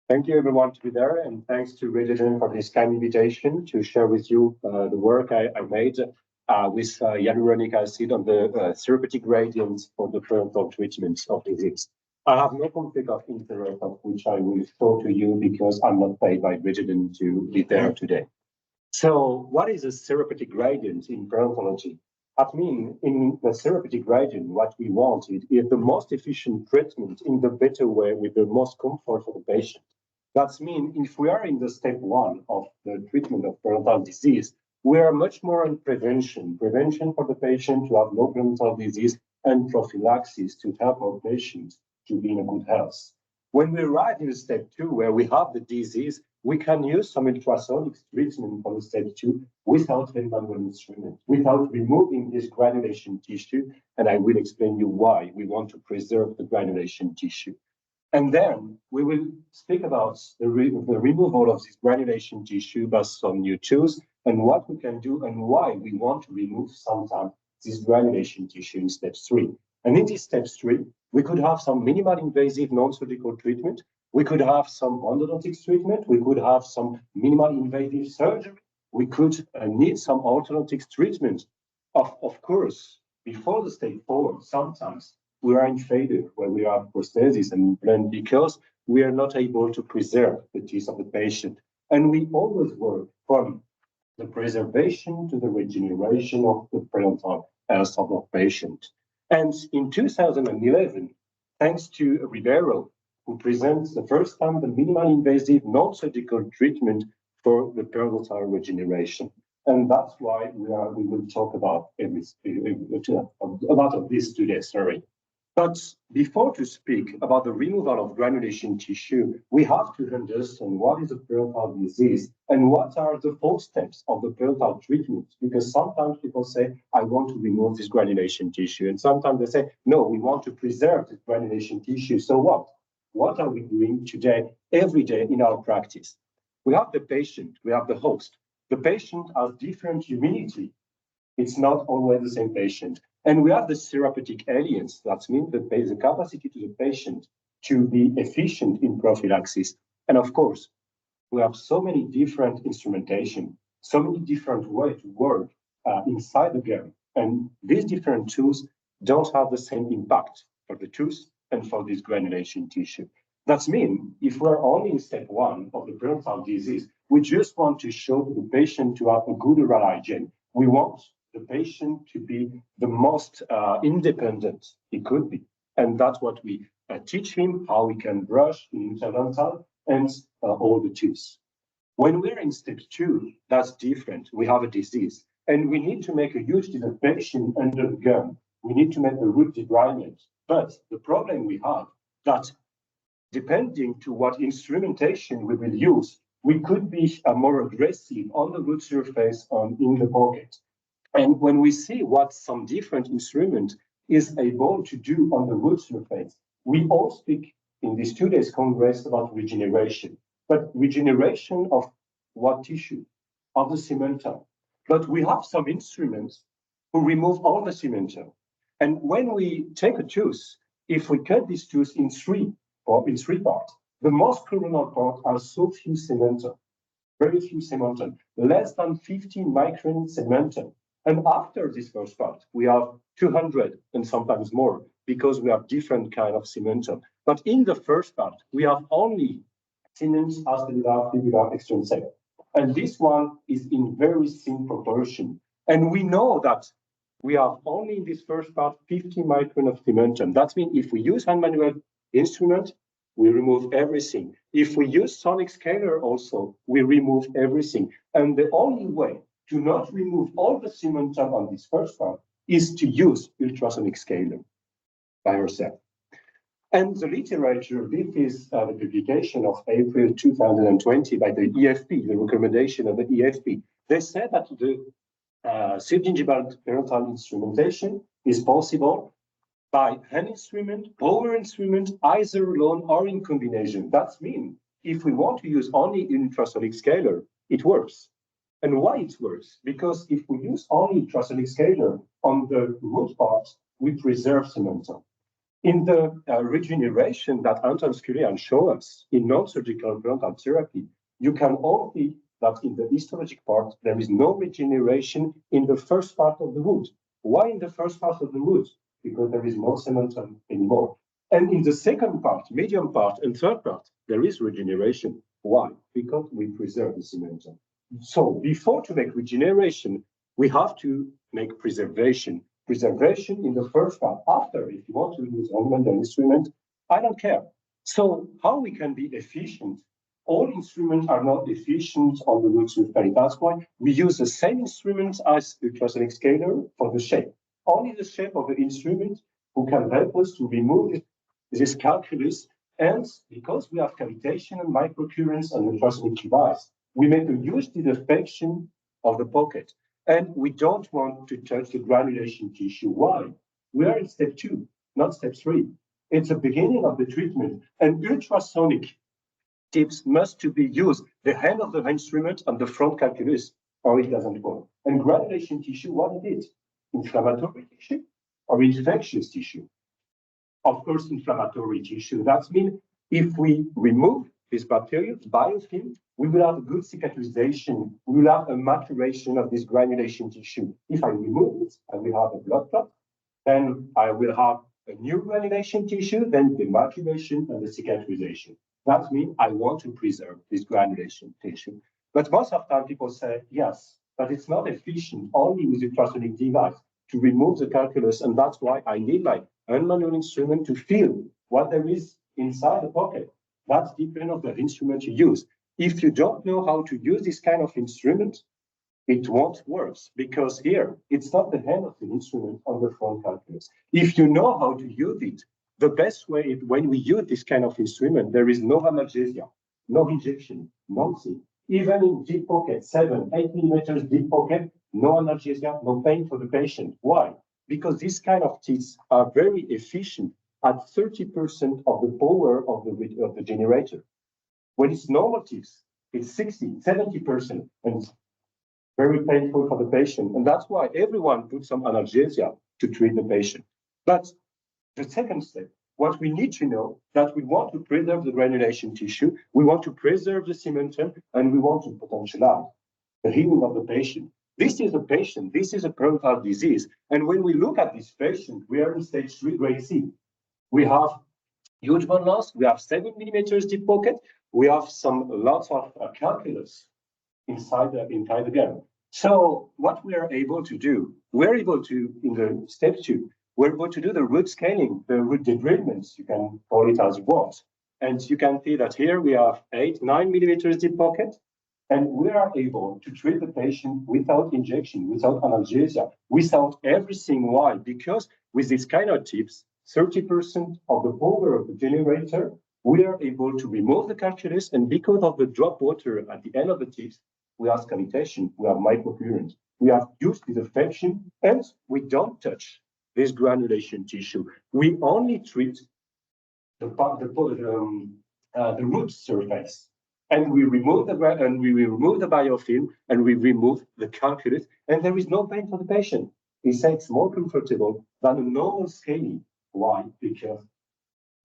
Thank you everyone to be there, and thanks to Regiden for this kind invitation to share with you the work I made with hyaluronic acid on the therapeutic gradients for the parental treatment of disease. I have no conflict of interest of which I will show to you because I'm not paid by Regiden to be there today. So what is a therapeutic gradient in paleontology? I mean, in the therapeutic gradient, what we want is the most efficient treatment in the better way with the most comfort for the patient. That means if we are in the step one of the treatment of periodontal disease, we are much more on prevention. Prevention for the patient to have no periodontal disease and prophylaxis to help our patients to be in a good health. When we arrive in step two, where we have the disease, we can use some ultrasonic treatment for the step two without any manual instrument, without removing this granulation tissue. And I will explain you why we want to preserve the granulation tissue. And then we will speak about the removal of this granulation tissue by some new tools and what we can do and why we want to remove sometimes this granulation tissue in step three. And in this step three, we could have some minimal invasive non-surgical treatment. We could have some endodontics treatment. We could have some minimal invasive surgery. We could need some orthodontics treatment. Of course, before the step four, sometimes we are in failure where we have prosthesis and implant because we are not able to preserve the teeth of the patient. And we always work from the preservation to the regeneration of the periodontal health of the patient. And in 2011, thanks to Rivero, who presents the first time the minimal invasive non-surgical treatment for the periodontal regeneration. And that's why we will talk about this today, sorry. But before to speak about the removal of granulation tissue, we have to understand what is a periodontal disease and what are the 4 steps of the periodontal treatment. Because sometimes people say, I want to remove this granulation tissue. And sometimes they say, no, we want to preserve the granulation tissue. So what? What are we doing today, every day in our practice? We have the patient, we have the host. The patient has different immunity. It's not always the same patient. And we have the therapeutic alliance. That means the capacity to the patient to be efficient in prophylaxis. And of course, we have so many different instrumentation, so many different ways to work inside the gum. And these different tools don't have the same impact for the tooth and for this granulation tissue. That means if we're only in step one of the periodontal disease, we just want to show the patient to have a good oral hygiene. We want the patient to be the most independent he could be. And that's what we teach him, how we can brush in interdental and all the teeth. When we're in step two, that's different. We have a disease and we need to make a huge disinfection under the gum. We need to make the root debridement. But the problem we have that depending to what instrumentation we will use, we could be more aggressive on the root surface in the pocket. And when we see what some different instrument is able to do on the root surface, we all speak in this 2 days Congress about regeneration, but regeneration of what tissue? Of the cementum. But we have some instruments who remove all the cementum. And when we take a tooth, if we cut this tooth in three parts, the most crucial part are so few cementum, very few cementum, less than 50 micron cementum. And after this first part, we have 200 and sometimes more because we have different kind of cementum. But in the first part, we have only cement, acellular, fibular, extrinsic. And this one is in very thin proportion. And we know that we have only in this first part 50 micron of cementum. That means if we use hand manual instrument, we remove everything. If we use sonic scaler also, we remove everything. And the only way to not remove all the cementum on this first part is to use ultrasonic scaler by yourself. And the literature, this is the publication of April 2020 by the EFP, the recommendation of the EFP. They said that the subgingival periodontal instrumentation is possible by hand instrument, power instrument, either alone or in combination. That means if we want to use only ultrasonic scaler, it works. And why it works? Because if we use only ultrasonic scaler on the root parts, we preserve cementum. In the regeneration that Anton Skurian showed us in non-surgical periodontal therapy, you can all see that in the histologic part, there is no regeneration in the first part of the root. Why in the first part of the root? Because there is no cementum anymore. And in the second part, medium part, and third part, there is regeneration. Why? Because we preserve the cementum. So before to make regeneration, we have to make preservation. Preservation in the first part. After, if you want to use ornament and instrument, I don't care. So how we can be efficient? All instruments are not efficient on the root surface. That's why we use the same instruments as the ultrasonic scaler for the shape. Only the shape of the instrument who can help us to remove this calculus. And because we have cavitation and microcurrents and ultrasonic device, we make a huge disaffection of the pocket. And we don't want to touch the granulation tissue. Why? We are in step 2, not step 3. It's the beginning of the treatment. And ultrasonic tips must to be used, the hand of the instrument on the front calculus, or it doesn't work. And granulation tissue, what is it? Inflammatory tissue or infectious tissue? Of course, inflammatory tissue. That means if we remove this bacteria, biofilm, we will have a good cicatrization. We will have a maturation of this granulation tissue. If I remove it, I will have a blood clot. Then I will have a new granulation tissue, then the maturation and the cicatrization. That means I want to preserve this granulation tissue. But most of the time people say, yes, but it's not efficient only with the ultrasonic device to remove the calculus. And that's why I need my unmanual instrument to feel what there is inside the pocket. That's dependent on the instrument you use. If you don't know how to use this kind of instrument, it won't work, because here it's not the hand of the instrument on the front calculus. If you know how to use it, the best way is when we use this kind of instrument, there is no analgesia, no injection, nothing. Even in deep pocket, 7, 8 millimeters deep pocket, no analgesia, no pain for the patient. Why? Because these kind of teeth are very efficient at 30% of the power of the generator. When it's normal teeth, it's 60, 70%, and it's very painful for the patient. And that's why everyone puts some analgesia to treat the patient. But the second step, what we need to know that we want to preserve the granulation tissue, we want to preserve the cementum, and we want to potentialize the healing of the patient. This is a patient, this is a periodontal disease. And when we look at this patient, we are in stage 3, grade C. We have huge bone loss, we have 7 millimeters deep pocket, we have lots of calculus inside the gum. So what we are able to do, we're able to, in the step 2, we're able to do the root scaling, the root debridements, you can call it as you want. And you can see that here we have 8, 9 millimeters deep pocket, and we are able to treat the patient without injection, without analgesia, without everything. Why? Because with these kind of tips, 30% of the power of the generator, we are able to remove the calculus, and because of the drop water at the end of the tips, we have cavitation, we have microcurrent, we have used disaffection, and we don't touch this granulation tissue. We only treat the root surface, and we remove the biofilm, and we remove the calculus, and there is no pain for the patient. It's more comfortable than a normal scaling. Why? Because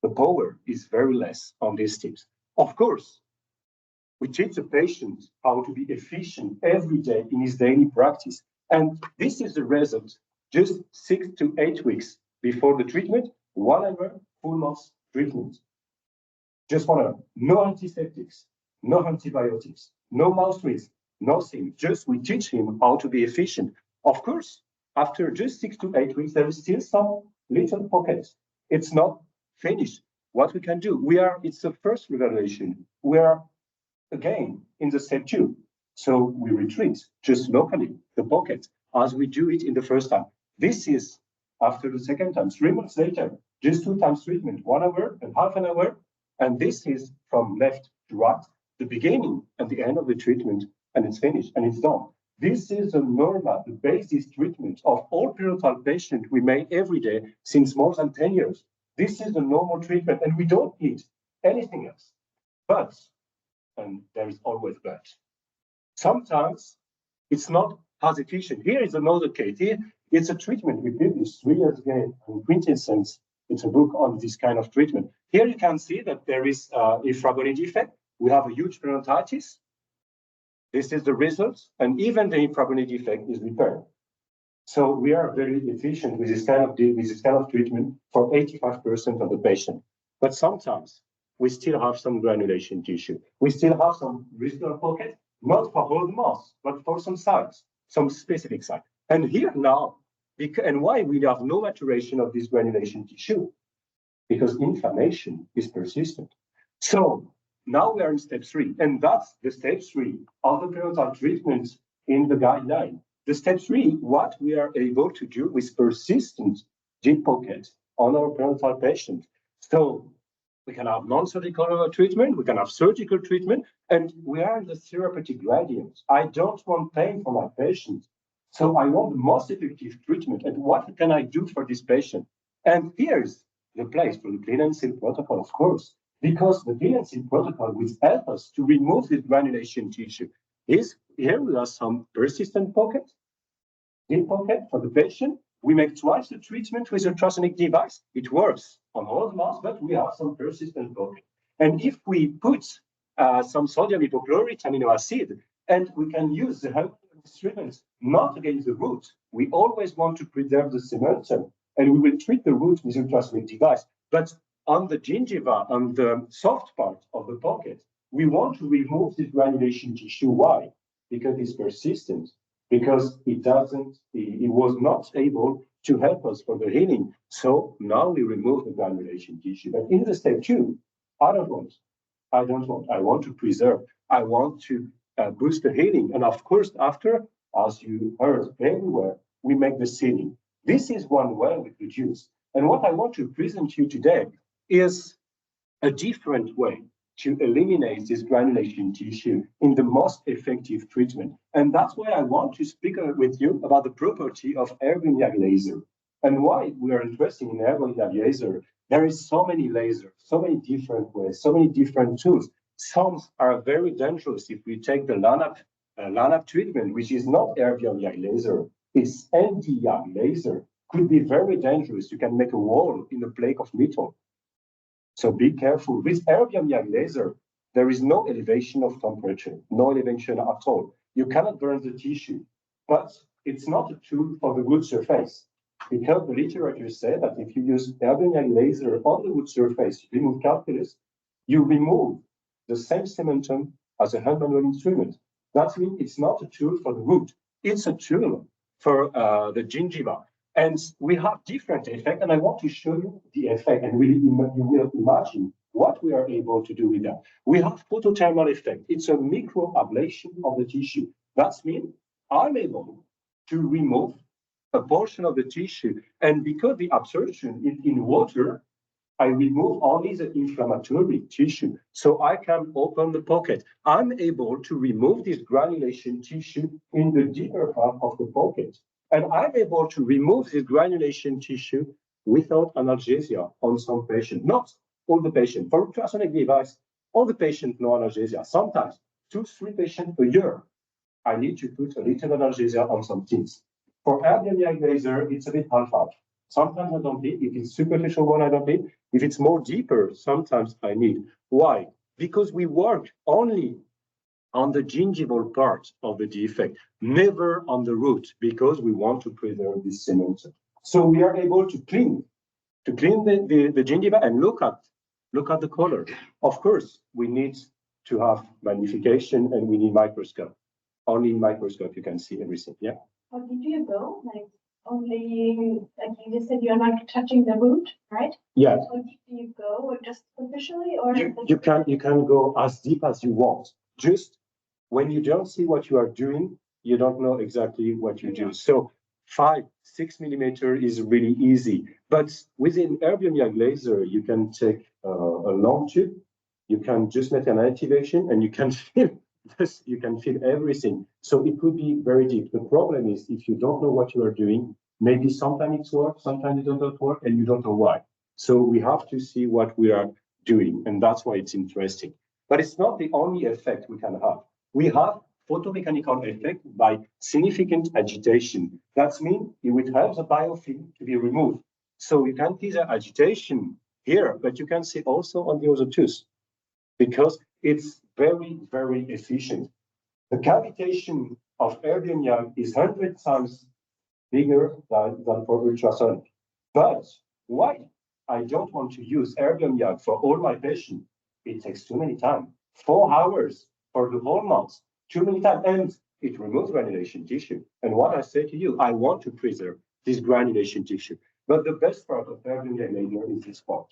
the power is very less on these tips. Of course, we teach the patient how to be efficient every day in his daily practice. And this is the result just 6 to 8 weeks before the treatment, 1 hour, full month treatment. Just 1 hour, no antiseptics, no antibiotics, no mouth rinse, nothing. Just we teach him how to be efficient. Of course, after just 6 to 8 weeks, there is still some little pockets. It's not finished. What we can do, it's the first revelation. We are again in the step 2. So we retreat just locally, the pocket, as we do it in the first time. This is after the second time, 3 months later, just 2 times treatment, 1 hour and half an hour. And this is from left to right, the beginning and the end of the treatment, and it's finished and it's done. This is the normal, the basis treatment of all periodontal patients we make every day since more than 10 years. This is the normal treatment, and we don't need anything else. But, and there is always but, sometimes it's not as efficient. Here is another case. Here, it's a treatment we did this 3 years ago in Quintessence It's a book on this kind of treatment. Here you can see that there is a infragonal defect. We have a huge periodontitis. This is the result, and even the infragonal defect is repaired. So we are very efficient with this kind of treatment for 85% of the patient. But sometimes we still have some granulation tissue. We still have some residual pocket, not for all the mouth, but for some sites, some specific sites. And here now, and why we have no maturation of this granulation tissue? Because inflammation is persistent. So now we are in step 3, and that's the step 3 of the periodontal treatment in the guideline. The step 3, what we are able to do with persistent deep pocket on our periodontal patient. So we can have non-surgical treatment, we can have surgical treatment, and we are in the therapeutic gradient. I don't want pain for my patient, so I want the most effective treatment. And what can I do for this patient? And here's the place for the clean and seal protocol, of course, because the clean and seal protocol will help us to remove the granulation tissue. Here we have some persistent pocket, deep pocket for the patient. We make twice the treatment with ultrasonic device. It works on all the mouths, but we have some persistent pocket. And if we put some sodium hypochlorite amino acid, and we can use the help treatment not against the root. We always want to preserve the cementum, and we will treat the root with ultrasonic device. But on the gingiva, on the soft part of the pocket, we want to remove this granulation tissue. Why? Because it's persistent. Because it was not able to help us for the healing. So now we remove the granulation tissue. But in the step 2, I don't want. I want to preserve. I want to boost the healing. And of course, after, as you heard everywhere, we make the sealing. This is one way we could use. And what I want to present to you today is a different way to eliminate this granulation tissue in the most effective treatment. And that's why I want to speak with you about the property of erbium YAG laser and why we are interested in erbium YAG laser. There is so many lasers, so many different ways, so many different tools. Some are very dangerous. If we take the LANAP treatment, which is not erbium YAG laser, it's ND YAG laser, could be very dangerous. You can make a wall in a plate of metal. So be careful. With erbium YAG laser, there is no elevation of temperature, no elevation at all. You cannot burn the tissue, but it's not a tool for the wood surface, because the literature says that if you use erbium YAG laser on the wood surface, you remove calculus, you remove the same cementum as a hand manual instrument. That means it's not a tool for the wood, it's a tool for the gingiva. And we have different effects, and I want to show you the effect, and you will imagine what we are able to do with that. We have photothermal effect. It's a microablation of the tissue. That means I'm able to remove a portion of the tissue, and because the absorption is in water, I remove only the inflammatory tissue, so I can open the pocket. I'm able to remove this granulation tissue in the deeper part of the pocket. And I'm able to remove this granulation tissue without analgesia on some patients. Not all the patients. For ultrasonic device, all the patients no analgesia. Sometimes 2-3 patients a year, I need to put a little analgesia on some things. For erbium YAG laser, it's a bit half-half. Sometimes I don't need. If it's superficial one, I don't need. If it's more deeper, sometimes I need. Why? Because we work only on the gingival part of the defect, never on the root, because we want to preserve this cementum. So we are able to clean the gingiva and look at the color. Of course, we need to have magnification and we need microscope. Only in microscope you can see everything. Yeah. How deep do you go? Like only, like you just said, you're not touching the root, right? Yeah. How deep do you go, or just superficially, or you can go as deep as you want. Just when you don't see what you are doing, you don't know exactly what you do. So 5-6 millimeter is really easy. But within erbium YAG laser, you can take a long tube, you can just make an activation, and you can feel this, you can feel everything. So it could be very deep. The problem is if you don't know what you are doing, maybe sometimes it works, sometimes it doesn't work, and you don't know why. So we have to see what we are doing, and that's why it's interesting. But it's not the only effect we can have. We have photomechanical effect by significant agitation. That means it will help the biofilm to be removed. So you can see the agitation here, but you can see also on the other tooth, because it's very, very efficient. The cavitation of erbium YAG is 100 times bigger than for ultrasonic. But why I don't want to use erbium YAG for all my patients? It takes too many time. 4 hours for the whole month, too many time, and it removes granulation tissue. And what I say to you, I want to preserve this granulation tissue. But the best part of erbium YAG laser is this part.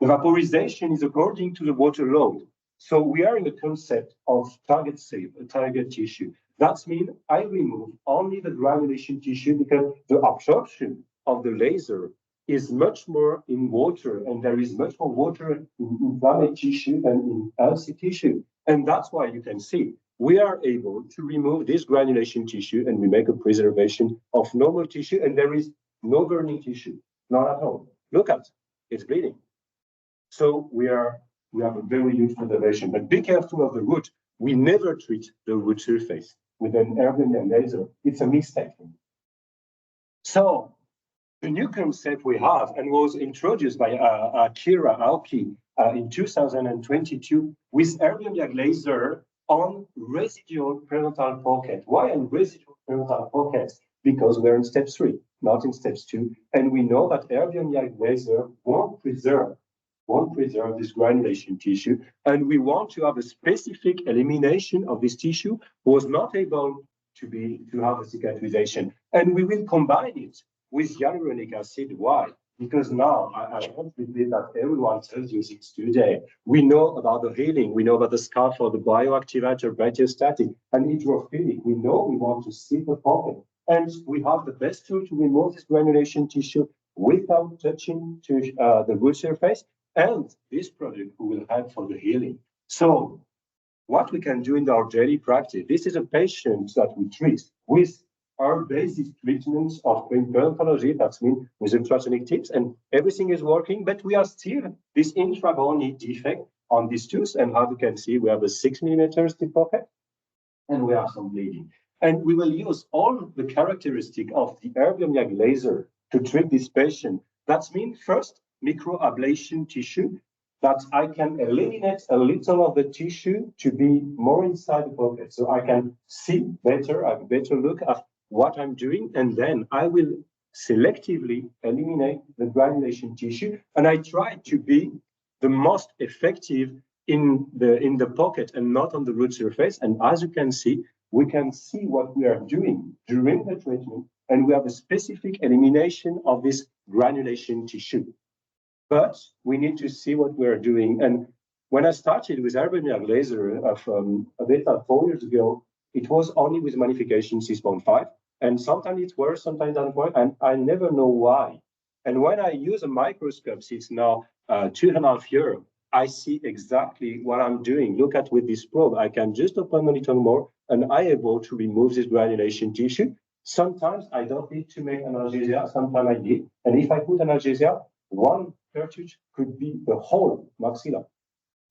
The vaporization is according to the water load. So we are in the concept of target safe, a target tissue. That means I remove only the granulation tissue because the absorption of the laser is much more in water, and there is much more water in inflamed tissue than in healthy tissue. And that's why you can see we are able to remove this granulation tissue and we make a preservation of normal tissue, and there is no burning tissue, not at all. Look at it, it's bleeding. So we have a very huge preservation, but be careful of the root. We never treat the root surface with an erbium YAG laser. It's a mistake. So the new concept we have and was introduced by Kira Alki in 2022 with erbium YAG laser on residual periodontal pocket. Why on residual periodontal pockets? Because we're in step 3, not in steps 2, and we know that erbium YAG laser won't preserve this granulation tissue, and we want to have a specific elimination of this tissue who was not able to have a cicatrization. And we will combine it with hyaluronic acid. Why? Because now I want to repeat that everyone tells you it's today. We know about the healing, we know about the scaffold, the bioactivator, biostatic, and hydrophilic. We know we want to seal the pocket, and we have the best tool to remove this granulation tissue without touching to the root surface. And this product will help for the healing. So what we can do in our daily practice, this is a patient that we treat with our basic treatments of implantology, that means with ultrasonic tips, and everything is working, but we are still this intra-bony defect on this tooth. And as you can see, we have a 6 millimeters deep pocket, and we have some bleeding. And we will use all the characteristics of the erbium YAG laser to treat this patient. That means first, microablation tissue, that I can eliminate a little of the tissue to be more inside the pocket. So I can see better, I have a better look at what I'm doing, and then I will selectively eliminate the granulation tissue. And I try to be the most effective in the pocket and not on the root surface. And as you can see, we can see what we are doing during the treatment, and we have a specific elimination of this granulation tissue. But we need to see what we're doing. And when I started with erbium YAG laser about 4 years ago, it was only with magnification 6.5. And sometimes it's worse, sometimes it doesn't work, and I never know why. And when I use a microscope, since now 2.5 years, I see exactly what I'm doing. Look at with this probe, I can just open a little more, and I'm able to remove this granulation tissue. Sometimes I don't need to make analgesia, sometimes I did. And if I put analgesia, one cartridge could be the whole maxilla,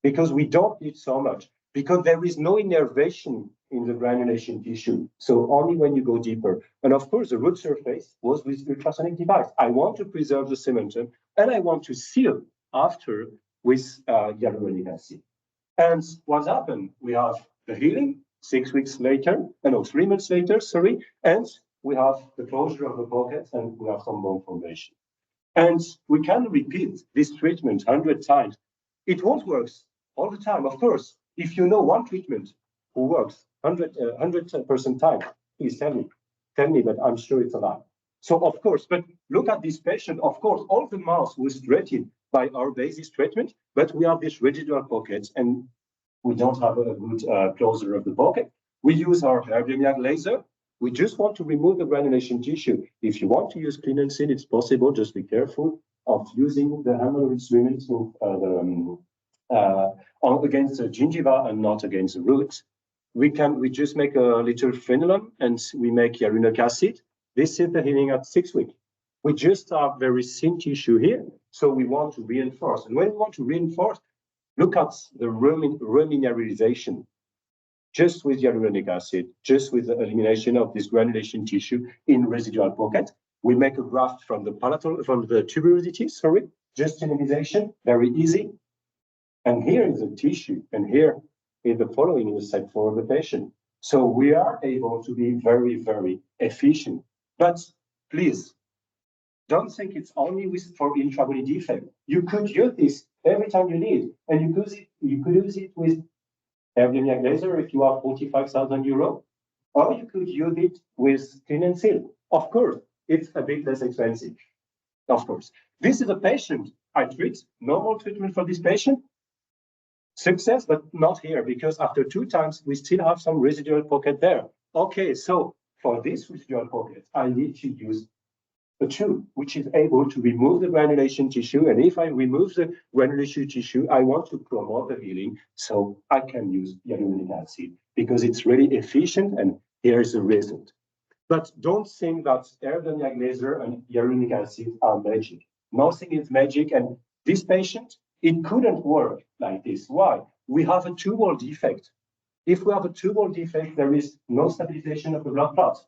because we don't need so much, because there is no innervation in the granulation tissue. So only when you go deeper. And of course, the root surface was with ultrasonic device. I want to preserve the cementum, and I want to seal after with hyaluronic acid. And what happened? We have the healing 6 weeks later, no, 3 months later, sorry, and we have the closure of the pocket, and we have some bone formation. And we can repeat this treatment 100 times. It won't work all the time, of course. If you know one treatment who works 100% time, please tell me, but I'm sure it's a lie. So of course, but look at this patient. Of course, all the mouth was treated by our basis treatment, but we have these residual pockets, and we don't have a good closure of the pocket. We use our erbium YAG laser. We just want to remove the granulation tissue. If you want to use clean and seal, it's possible. Just be careful of using the hammer instrument against the gingiva and not against the roots. We just make a little frenulum and we make hyaluronic acid. This is the healing at 6 weeks. We just have very thin tissue here, so we want to reinforce. And when we want to reinforce, look at the remineralization. Just with hyaluronic acid, just with the elimination of this granulation tissue in residual pocket, We make a graft from the tuberosity, just immunization, very easy. And here is the tissue, and here is the following is set for the patient. So we are able to be very, very efficient. But please, don't think it's only for intra-body defect. You could use this every time you need, and you could use it with Airbnb laser if you have 45,000 euros, or you could use it with clean and seal. Of course, it's a bit less expensive. Of course, this is a patient I treat. Normal treatment for this patient. Success, but not here, because after 2 times, we still have some residual pocket there. Okay, so for this residual pocket, I need to use a tool which is able to remove the granulation tissue. And if I remove the granulation tissue, I want to promote the healing. So I can use hyaluronic acid because it's really efficient. And here's the result. But don't think that aerodynamic laser and hyaluronic acid are magic. Nothing is magic. And this patient, it couldn't work like this. Why? We have a tubal defect. If we have a tubal defect, there is no stabilization of the blood clot.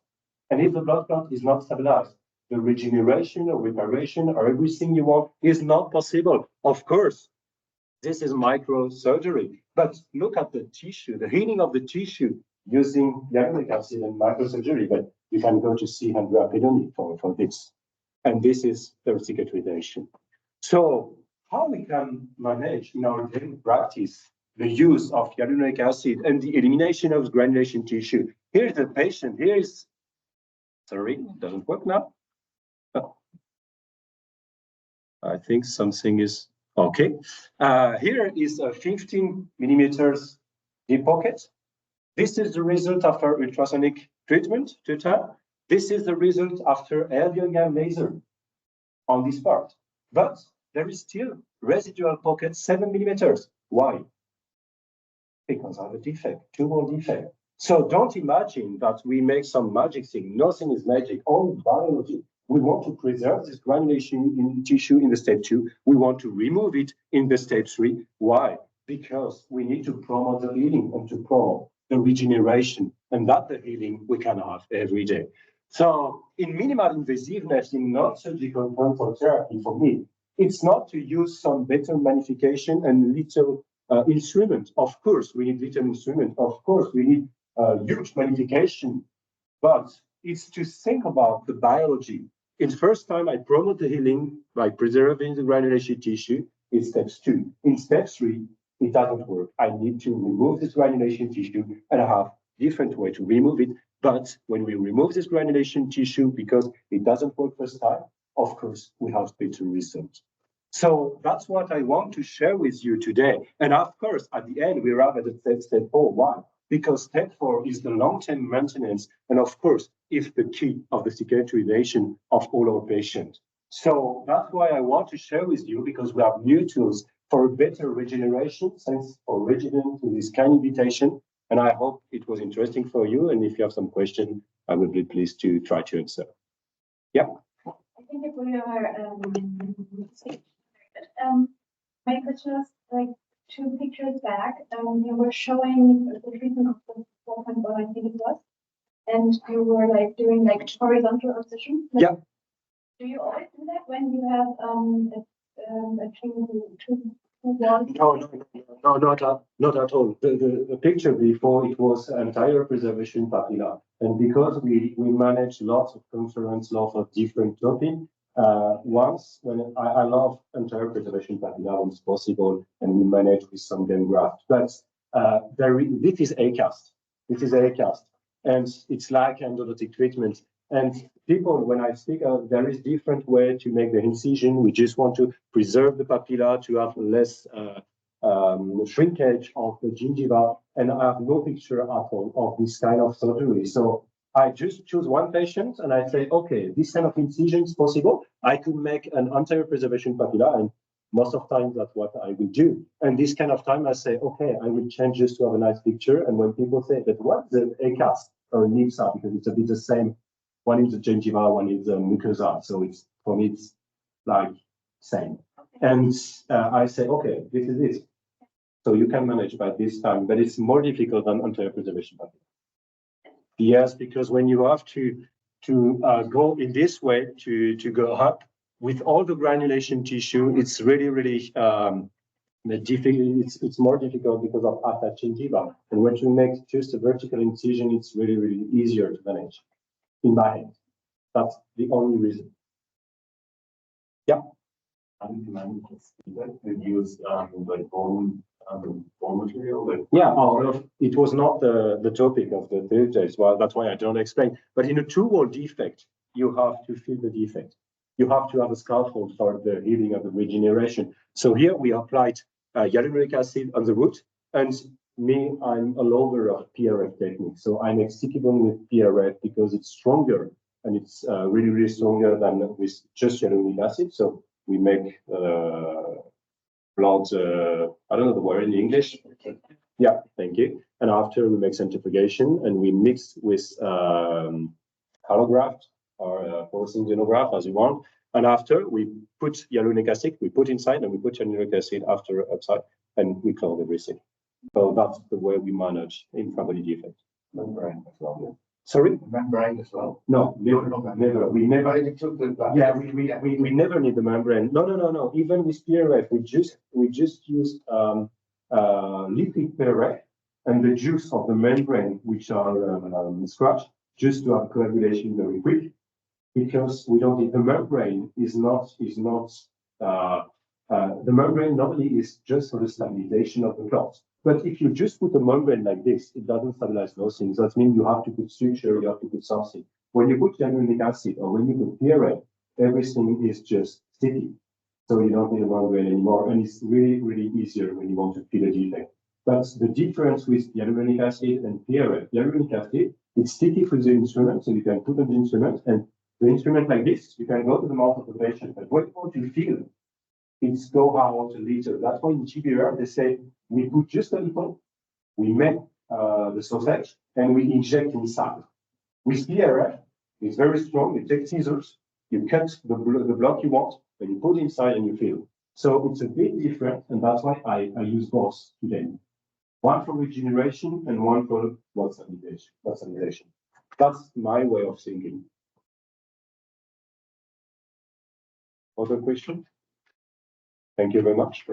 And if the blood clot is not stabilized, the regeneration or reparation or everything you want is not possible. Of course, this is microsurgery. But look at the tissue, the healing of the tissue using hyaluronic acid and microsurgery. But you can go to see Andrea Pedoni for this. And this is the cicatrization. So how we can manage in our daily practice the use of hyaluronic acid and the elimination of granulation tissue. Here's the patient. Here is, sorry, it doesn't work now. Oh. I think something is okay. Here is a 15 millimeters deep pocket. This is the result after ultrasonic treatment, This is the result after LVOGAM laser on this part. But there is still residual pocket 7 millimeters. Why? Because of a defect, tubal defect. So don't imagine that we make some magic thing. Nothing is magic, all biology. We want to preserve this granulation in tissue in the stage 2. We want to remove it in the stage 3. Why? Because we need to promote the healing and to promote the regeneration. And that the healing we can have every day. So in minimal invasiveness, in non-surgical frontal therapy, for me, it's not to use some better magnification and little instrument. Of course, we need little instrument. Of course, we need huge magnification. But it's to think about the biology. In first time, I promote the healing by preserving the granulation tissue in steps 2. In step 3, it doesn't work. I need to remove this granulation tissue, and I have different way to remove it. But when we remove this granulation tissue, because it doesn't work first time, of course, we have better results. So that's what I want to share with you today. And of course, at the end, we arrive at the step 4. Why? Because step 4 is the long-term maintenance. And of course, it's the key of the cicatrization of all our patients. So that's why I want to share with you, because we have new tools for better regeneration. Thanks for Resident to this kind invitation. And I hope it was interesting for you. And if you have some question, I would be pleased to try to answer. Yeah. I think if we are my question was like 2 pictures back. You were showing the treatment of the 4.1, I think it was, and you were like doing like horizontal incision. Like, yeah. Do you always do that when you have a two walls? No, not at all. The picture before, it was entire preservation papilla, and because we manage lots of conference, lots of different topics. Once when I love entire preservation papilla when it's possible, and we manage with some game graft. But this is a cast. This is a cast, and it's like endodontic treatment. And people, when I speak, there is different way to make the incision. We just want to preserve the papilla to have less shrinkage of the gingiva, and I have no picture at all of this kind of surgery. So I just choose one patient and I say, okay, this kind of incision is possible. I could make an anterior preservation papilla, and most of the time that's what I will do. And this kind of time I say, okay, I will change just to have a nice picture. And when people say that what's the ACAST or NIPSA, because it's a bit the same, one is the gingiva, one is the mucosa. So it's, for me, it's like same. Okay. And I say, okay, this is it. So you can manage by this time, but it's more difficult than anterior preservation papilla. Yes, because when you have to go in this way to go up with all the granulation tissue. It's really it's more difficult because of attached gingiva. And when you make just a vertical incision, it's really easier to manage. In my head, that's the only reason. Yeah. And use like bone material. Like Yeah, it was not the topic of the Thursdays. Well, that's why I don't explain. But in a two-wall defect, you have to fill the defect. You have to have a scaffold for the healing of the regeneration. So here we applied hyaluronic acid on the root, and me, I'm a lover of PRF technique. So I make sticky bone with PRF because it's stronger, and it's really stronger than with just hyaluronic acid. So we make blood, I don't know the word in English. Yeah, thank you. And after we make centrifugation and we mix with allograft or porcine xenograft as you want. And after we put hyaluronic acid, we put inside and we put hyaluronic acid after upside and we clone everything. So that's the way we manage infra-body defect. membrane as well. Yeah. Sorry? Membrane as well. No, never. We never. But it took the Yeah, we never need the membrane. No. Even with PRF, we just use liquid PRF and the juice of the membrane, which are scratched, just to have coagulation very quick. Because we don't need the membrane is not the membrane normally is just for the stabilization of the clots. But if you just put a membrane like this, it doesn't stabilize those things. That means you have to put suture, you have to put something. When you put hyaluronic acid or when you put PRF, everything is just sticky. So you don't need a membrane anymore. And it's really easier when you want to fill a defect. But the difference with hyaluronic acid and PRF, hyaluronic acid, it's sticky for the instrument, so you can put on the instrument and the instrument like this, you can go to the mouth of the patient, but what you want to feel, it's go out a little. That's why in GBR, they say, we put just a little, we make the sausage, and we inject inside. With PRF, it's very strong. You take scissors, you cut the block you want, and you put inside and you feel. So it's a bit different, and that's why I use both today. One for regeneration and one for blood stabilization. That's my way of thinking. Other question? Thank you very much.